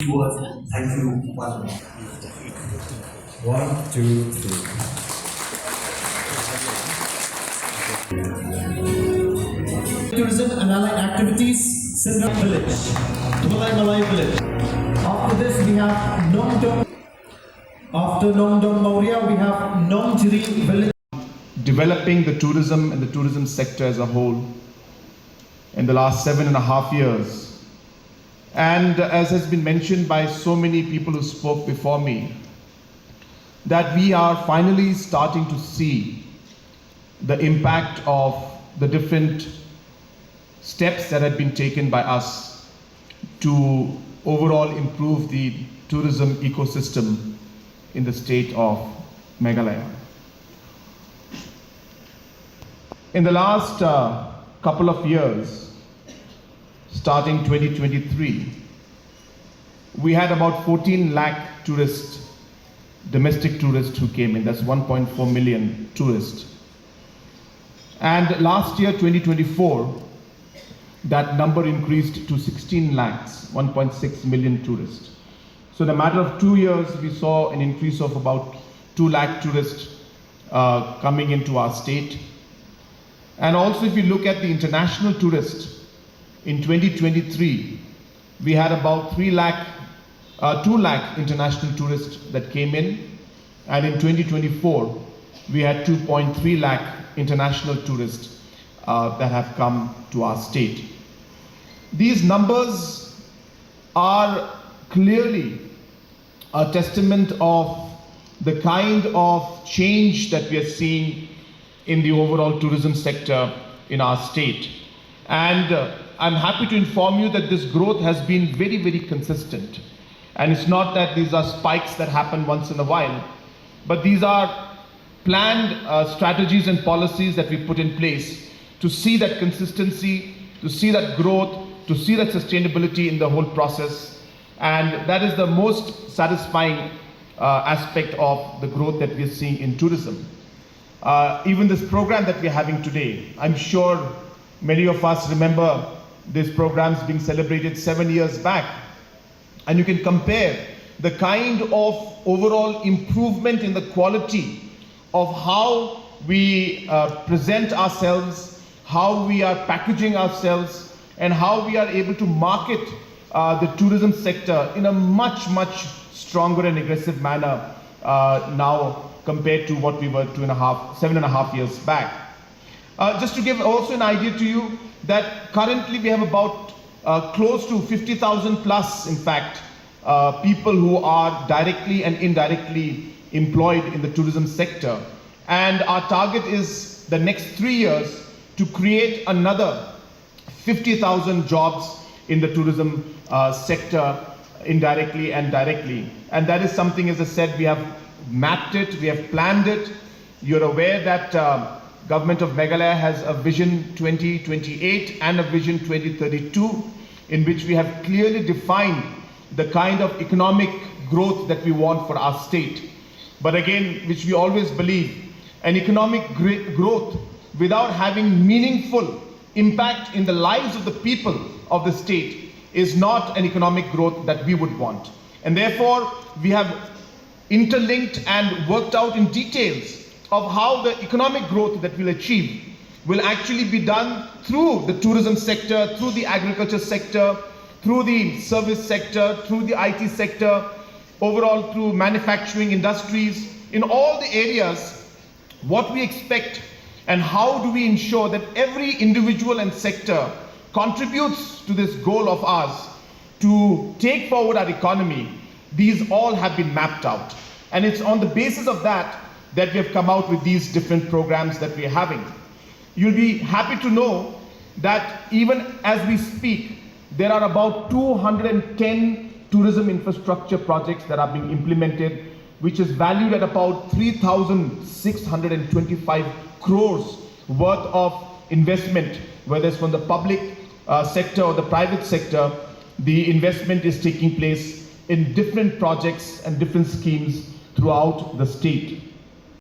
Thank you. One, two, three. Tourism and allied activities, Sindra Village, Meghalaya Village. After this, we have Nongdong. After Nongdong Maurya, we have Nongjiri Village. Developing the tourism and the tourism sector as a whole in the last 7.5 years. And as has been mentioned by so many people who spoke before me, that we are finally starting to see the impact of the different steps that have been taken by us to overall improve the tourism ecosystem in the state of Meghalaya. In the last couple of years, starting 2023, we had about 14 lakh tourists, domestic tourists who came in. That's 1.4 million tourists. And last year, 2024, that number increased to 16 lakhs, 1.6 million tourists. So in a matter of 2 years, we saw an increase of about 2 lakh tourists coming into our state. And also if you look at the international tourists, in 2023, we had about 2 lakh international tourists that came in. And in 2024, we had 2.3 lakh international tourists that have come to our state. These numbers are clearly a testament of the kind of change that we are seeing in the overall tourism sector in our state. And I'm happy to inform you that this growth has been very, very consistent. And it's not that these are spikes that happen once in a while, but these are planned strategies and policies that we put in place to see that consistency, to see that growth, to see that sustainability in the whole process. And that is the most satisfying aspect of the growth that we're seeing in tourism. Even this program that we're having today, I'm sure many of us remember these programs being celebrated 7 years back. And you can compare the kind of overall improvement in the quality of how we present ourselves, how we are packaging ourselves, and how we are able to market the tourism sector in a much, much stronger and aggressive manner now compared to what we were 7.5 years back. Just to give also an idea to you that currently we have about close to 50,000 plus, in fact, people who are directly and indirectly employed in the tourism sector. And our target is the next 3 years to create another 50,000 jobs in the tourism sector, indirectly and directly. And that is something, as I said, we have mapped it, we have planned it. You're aware that Government of Meghalaya has a Vision 2028 and a Vision 2032, in which we have clearly defined the kind of economic growth that we want for our state. But again, which we always believe, an economic growth without having meaningful impact in the lives of the people of the state is not an economic growth that we would want. And therefore, we have interlinked and worked out in details of how the economic growth that we'll achieve will actually be done through the tourism sector, through the agriculture sector, through the service sector, through the IT sector, overall through manufacturing industries, in all the areas. What we expect and how do we ensure that every individual and sector contributes to this goal of ours to take forward our economy. These all have been mapped out. And it's on the basis of that that we have come out with these different programs that we are having. You'll be happy to know that even as we speak, there are about 210 tourism infrastructure projects that are being implemented, which is valued at about 3,625 crores worth of investment, whether it's from the public sector or the private sector. The investment is taking place in different projects and different schemes throughout the state.